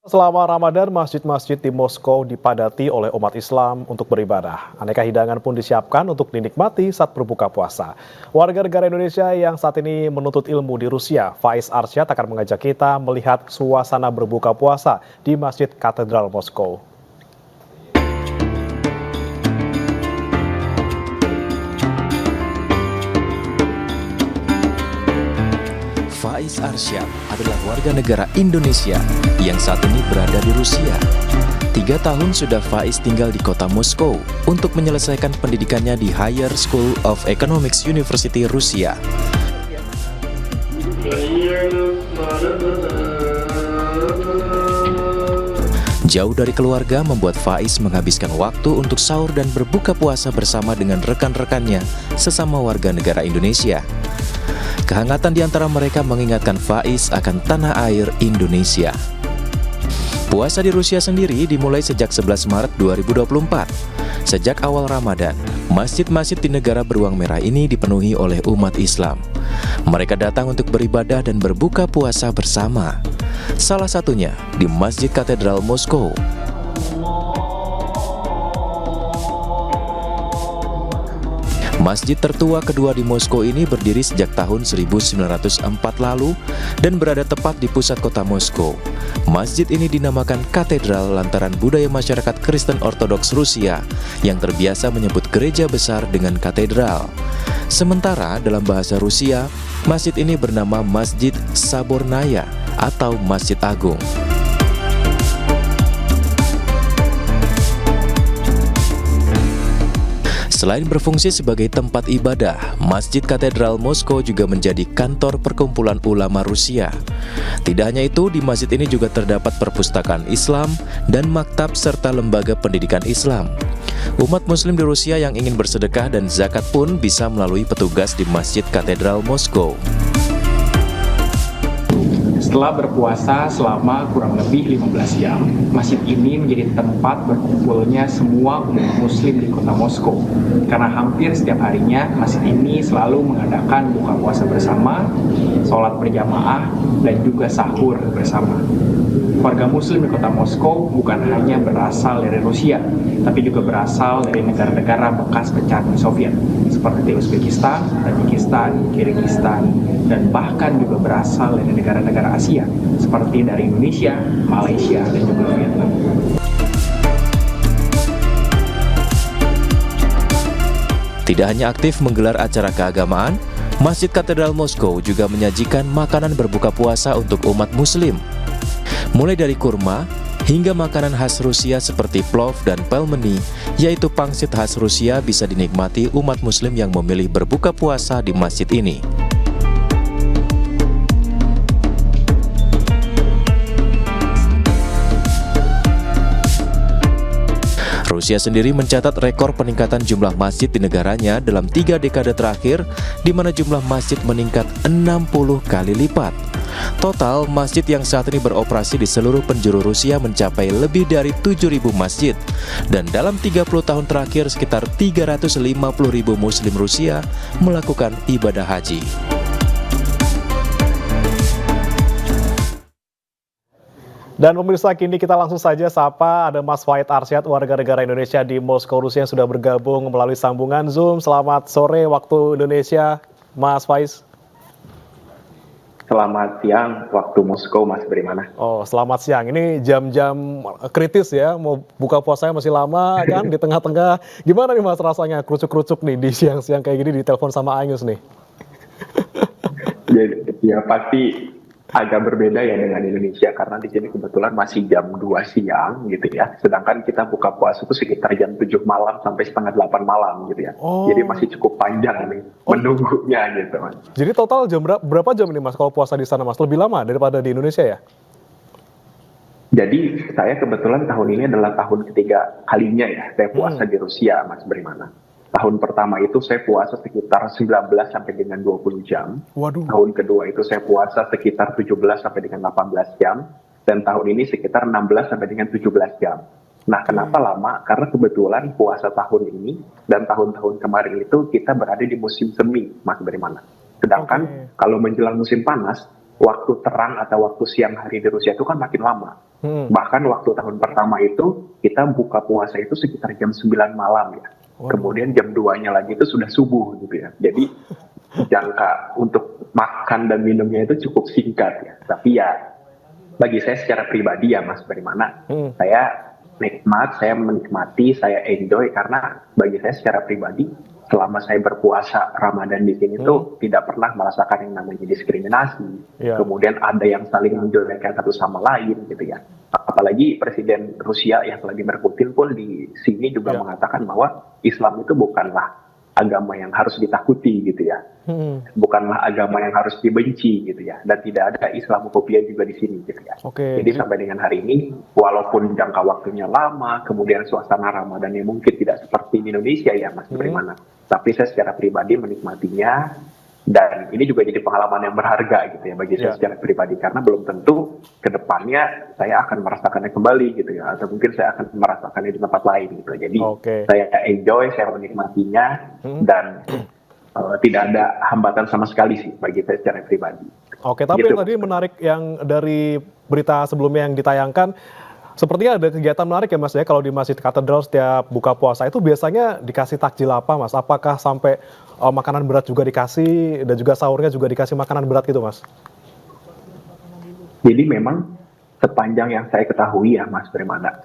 Selama Ramadan, masjid-masjid di Moskow dipadati oleh umat Islam untuk beribadah. Aneka hidangan pun disiapkan untuk dinikmati saat berbuka puasa. Warga negara Indonesia yang saat ini menuntut ilmu di Rusia, Faiz Arsyad akan mengajak kita melihat suasana berbuka puasa di Masjid Katedral Moskow. Faiz Arsyad adalah warga negara Indonesia yang saat ini berada di Rusia. 3 tahun sudah Faiz tinggal di kota Moskow untuk menyelesaikan pendidikannya di Higher School of Economics University Rusia. Jauh dari keluarga membuat Faiz menghabiskan waktu untuk sahur dan berbuka puasa bersama dengan rekan-rekannya sesama warga negara Indonesia. Kehangatan di antara mereka mengingatkan Faiz akan tanah air Indonesia. Puasa di Rusia sendiri dimulai sejak 11 Maret 2024. Sejak awal Ramadan, masjid-masjid di negara beruang merah ini dipenuhi oleh umat Islam. Mereka datang untuk beribadah dan berbuka puasa bersama. Salah satunya di Masjid Katedral Moskow. Masjid tertua kedua di Moskow ini berdiri sejak tahun 1904 lalu dan berada tepat di pusat kota Moskow. Masjid ini dinamakan katedral lantaran budaya masyarakat Kristen Ortodoks Rusia yang terbiasa menyebut gereja besar dengan katedral. Sementara dalam bahasa Rusia, masjid ini bernama Masjid Sabornaya atau Masjid Agung. Selain berfungsi sebagai tempat ibadah, Masjid Katedral Moskow juga menjadi kantor perkumpulan ulama Rusia. Tidak hanya itu, di masjid ini juga terdapat perpustakaan Islam dan maktab serta lembaga pendidikan Islam. Umat Muslim di Rusia yang ingin bersedekah dan zakat pun bisa melalui petugas di Masjid Katedral Moskow. Setelah berpuasa selama kurang lebih 15 jam, masjid ini menjadi tempat berkumpulnya semua umat muslim di kota Moskow. Karena hampir setiap harinya, masjid ini selalu mengadakan buka puasa bersama, sholat berjamaah, dan juga sahur bersama. Warga muslim di kota Moskow bukan hanya berasal dari Rusia, tapi juga berasal dari negara-negara bekas pecahan Uni Soviet, seperti Uzbekistan, Tajikistan, Kirgistan, dan bahkan juga berasal dari negara-negara Asia, seperti dari Indonesia, Malaysia, dan juga Vietnam. Tidak hanya aktif menggelar acara keagamaan, Masjid Katedral Moskow juga menyajikan makanan berbuka puasa untuk umat muslim. Mulai dari kurma, hingga makanan khas Rusia seperti plov dan pelmeni, yaitu pangsit khas Rusia bisa dinikmati umat muslim yang memilih berbuka puasa di masjid ini. Rusia sendiri mencatat rekor peningkatan jumlah masjid di negaranya dalam 3 dekade terakhir, di mana jumlah masjid meningkat 60 kali lipat. Total, masjid yang saat ini beroperasi di seluruh penjuru Rusia mencapai lebih dari 7.000 masjid. Dan dalam 30 tahun terakhir, sekitar 350.000 muslim Rusia melakukan ibadah haji. Dan pemirsa, kini kita langsung saja sapa ada Mas Faiz Arsyad, warga negara Indonesia di Moskow, Rusia yang sudah bergabung melalui sambungan Zoom. Selamat sore waktu Indonesia, Mas Faiz. Selamat siang waktu Moskow, Mas Bagaimana? Oh, selamat siang. Ini jam-jam kritis ya, mau buka puasanya masih lama kan di tengah-tengah. Gimana nih Mas rasanya kerucuk-kerucuk nih di siang-siang kayak gini di telepon sama Anyus nih? Ya pasti agak berbeda ya dengan Indonesia karena di sini kebetulan masih jam 2 siang gitu ya. Sedangkan kita buka puasa itu sekitar jam 7 malam sampai setengah 8 malam gitu ya. Oh. Jadi masih cukup panjang nih menunggunya gitu Mas. Jadi total jam berapa jam ini Mas kalau puasa di sana Mas? Lebih lama daripada di Indonesia ya? Jadi saya kebetulan tahun ini adalah tahun ketiga kalinya ya saya puasa di Rusia, Mas Bagaimana? Tahun pertama itu saya puasa sekitar 19 sampai dengan 20 jam. Waduh. Tahun kedua itu saya puasa sekitar 17 sampai dengan 18 jam. Dan tahun ini sekitar 16 sampai dengan 17 jam. Nah, kenapa lama? Karena kebetulan puasa tahun ini dan tahun-tahun kemarin itu kita berada di musim semi, Mas Bagaimana? Sedangkan kalau menjelang musim panas, waktu terang atau waktu siang hari di Rusia itu kan makin lama. Bahkan waktu tahun pertama itu kita buka puasa itu sekitar jam 9 malam ya. Kemudian jam 2-nya lagi itu sudah subuh gitu ya. Jadi jangka untuk makan dan minumnya itu cukup singkat ya. Tapi ya bagi saya secara pribadi ya Mas Bagaimana, saya menikmati, saya enjoy karena bagi saya secara pribadi selama saya berpuasa Ramadan di sini tuh tidak pernah merasakan yang namanya diskriminasi. Kemudian ada yang saling menjelekkan satu sama lain gitu ya. Apalagi Presiden Rusia yang Vladimir Putin pun di sini juga mengatakan bahwa Islam itu bukanlah agama yang harus ditakuti gitu ya. Bukanlah agama yang harus dibenci gitu ya. Dan tidak ada Islamofobia juga di sini gitu ya. Jadi sampai dengan hari ini, walaupun jangka waktunya lama, kemudian suasana Ramadannya mungkin tidak seperti di Indonesia ya Mas Bagaimana. Tapi saya secara pribadi menikmatinya, dan ini juga jadi pengalaman yang berharga gitu ya bagi saya secara pribadi, karena belum tentu ke depannya saya akan merasakannya kembali gitu ya, atau mungkin saya akan merasakannya di tempat lain gitu. Jadi saya enjoy, saya menikmatinya, dan tidak ada hambatan sama sekali sih bagi saya secara pribadi. Tapi gitu. Tadi menarik yang dari berita sebelumnya yang ditayangkan, sepertinya ada kegiatan menarik ya Mas ya, kalau di Masjid Katedral setiap buka puasa itu biasanya dikasih takjil apa Mas? Apakah sampai makanan berat juga dikasih, dan juga sahurnya juga dikasih makanan berat gitu Mas? Jadi memang sepanjang yang saya ketahui ya Mas Bagaimana,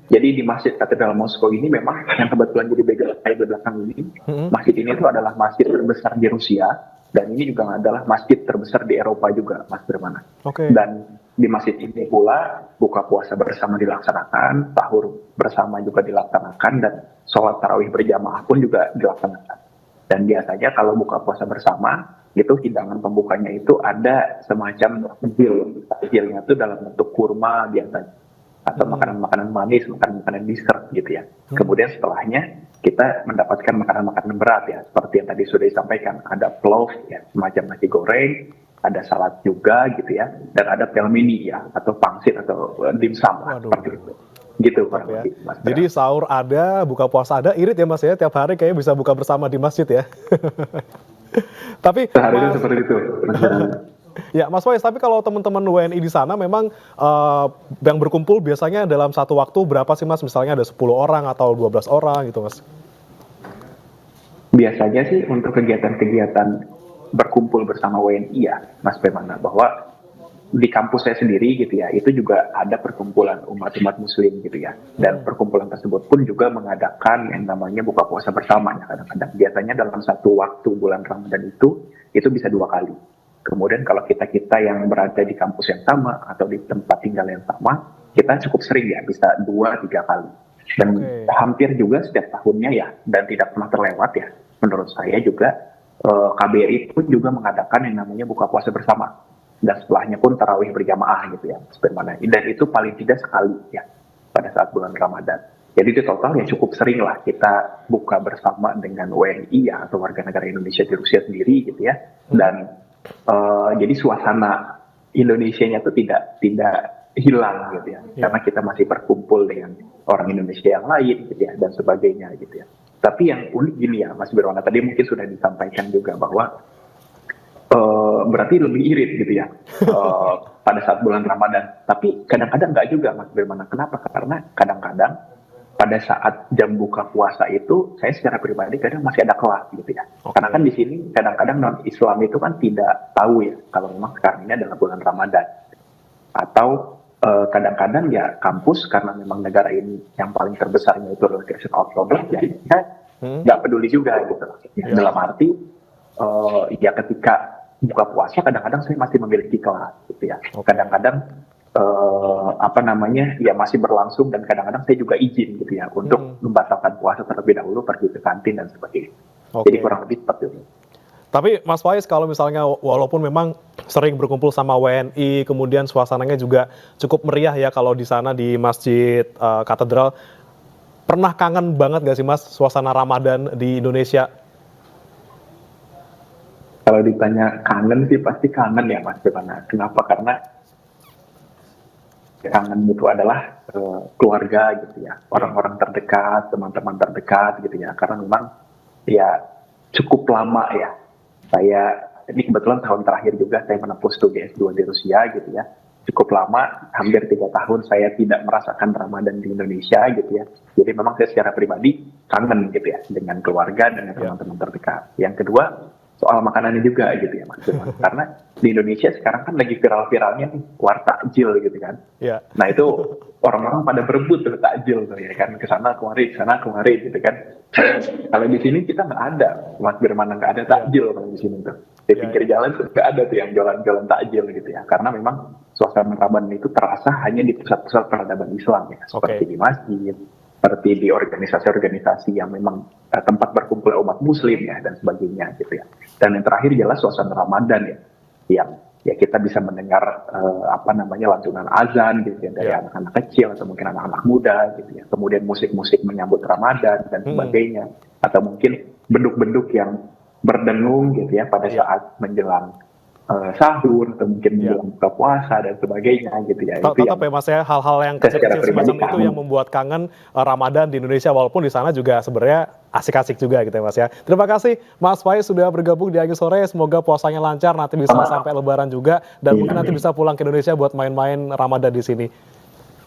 jadi di Masjid Katedral Moskow ini memang yang kebetulan jadi di belakang ini, masjid ini itu adalah masjid terbesar di Rusia, dan ini juga adalah masjid terbesar di Eropa juga Mas Bagaimana. Dan di masjid ini pula buka puasa bersama dilaksanakan, sahur bersama juga dilaksanakan, dan sholat tarawih berjamaah pun juga dilaksanakan. Dan biasanya kalau buka puasa bersama, itu hidangan pembukanya itu ada semacam takjil. Takjilnya itu dalam bentuk kurma biasanya, atau makanan-makanan manis, makanan-makanan dessert gitu ya. Kemudian setelahnya kita mendapatkan makanan-makanan berat ya, seperti yang tadi sudah disampaikan, ada plov ya, semacam nasi goreng, ada salad juga gitu ya, dan ada pelmeni ya, atau pangsit atau dimsum seperti itu. Gitu kurang lebih. Jadi sahur ada, buka puasa ada, irit ya Mas ya, tiap hari kayaknya bisa buka bersama di masjid ya. Tapi sehari seperti itu. Ya Mas Faiz, tapi kalau teman-teman WNI di sana memang yang berkumpul biasanya dalam satu waktu berapa sih Mas? Misalnya ada 10 orang atau 12 orang gitu Mas? Biasanya sih untuk kegiatan-kegiatan berkumpul bersama WNI ya Mas Bagaimana, bahwa di kampus saya sendiri gitu ya, itu juga ada perkumpulan umat-umat muslim gitu ya, dan perkumpulan tersebut pun juga mengadakan yang namanya buka puasa bersama ya, kadang-kadang biasanya dalam satu waktu bulan Ramadan itu bisa 2 kali. Kemudian kalau kita yang berada di kampus yang sama atau di tempat tinggal yang sama, kita cukup sering ya, bisa 2-3 kali, dan hampir juga setiap tahunnya ya, dan tidak pernah terlewat ya menurut saya juga. KBRI pun juga mengadakan yang namanya buka puasa bersama, dan setelahnya pun tarawih berjamaah gitu ya sebenarnya. Dan itu paling tidak sekali ya pada saat bulan Ramadan. Jadi di total ya cukup sering lah kita buka bersama dengan WNI ya, atau warga negara Indonesia di Rusia sendiri gitu ya. Dan jadi suasana Indonesianya itu tidak hilang gitu ya, karena kita masih berkumpul dengan orang Indonesia yang lain gitu ya, dan sebagainya gitu ya. Tapi yang unik gini ya Mas Birwana, tadi mungkin sudah disampaikan juga bahwa berarti lebih irit gitu ya pada saat bulan Ramadan. Tapi kadang-kadang nggak juga Mas Birwana. Kenapa? Karena kadang-kadang pada saat jam buka puasa itu saya secara pribadi kadang masih ada kelas gitu ya. Karena kan di sini kadang-kadang non-Islam itu kan tidak tahu ya kalau memang sekarang ini adalah bulan Ramadan. Atau kadang-kadang ya kampus, karena memang negara ini yang paling terbesarnya itu adalah Christian Orthodox, ya nggak peduli juga gitu. Dalam arti ya ketika buka puasa kadang-kadang saya masih memiliki kelas gitu ya. Kadang-kadang ya masih berlangsung, dan kadang-kadang saya juga izin gitu ya untuk membatalkan puasa terlebih dahulu, pergi ke kantin dan sebagainya. Jadi kurang lebih seperti itu. Tapi Mas Faiz, kalau misalnya walaupun memang sering berkumpul sama WNI, kemudian suasananya juga cukup meriah ya kalau di sana di Masjid Katedral, pernah kangen banget gak sih Mas suasana Ramadan di Indonesia? Kalau ditanya kangen sih pasti kangen ya Mas. Kenapa? Karena kangen itu adalah keluarga gitu ya, orang-orang terdekat, teman-teman terdekat gitu ya. Karena memang ya cukup lama ya saya ini kebetulan tahun terakhir juga saya menempuh studi S2 di Rusia gitu ya. Cukup lama, hampir 3 tahun saya tidak merasakan Ramadan di Indonesia gitu ya. Jadi memang saya secara pribadi kangen gitu ya dengan keluarga dan teman-teman terdekat. Yang kedua, soal makanannya juga gitu ya Mas Firman. Karena di Indonesia sekarang kan lagi viral-viralnya nih war takjil gitu kan. Ya. Nah itu orang-orang pada berebut tuh takjil tuh ya kan, kesana kemari gitu kan. Kalau di sini kita nggak ada, Mas Firman, nggak ada takjil kalau di sini tuh. Di pinggir jalan tuh nggak ada tuh yang jualan-jualan takjil gitu ya. Karena memang suasana Ramadan itu terasa hanya di pusat-pusat peradaban Islam ya, seperti di masjid, seperti di organisasi-organisasi yang memang tempat berkumpul umat Muslim ya dan sebagainya gitu ya. Dan yang terakhir jelas suasana Ramadan ya, yang ya kita bisa mendengar lantunan azan gitu ya dari anak-anak kecil atau mungkin anak-anak muda gitu ya. Kemudian musik-musik menyambut Ramadan dan sebagainya, atau mungkin beduk-beduk yang berdengung gitu ya pada saat menjelang sahur atau mungkin menjelang buka puasa dan sebagainya gitu ya. Tetap ya Mas ya, hal-hal yang kecil-kecil semacam itu yang membuat kangen Ramadan di Indonesia, walaupun di sana juga sebenarnya asik-asik juga gitu ya Mas ya. Terima kasih Mas Faiz sudah bergabung di Agi Sore, semoga puasanya lancar, nanti bisa sampai Lebaran juga, dan mungkin nanti bisa pulang ke Indonesia buat main-main Ramadan di sini.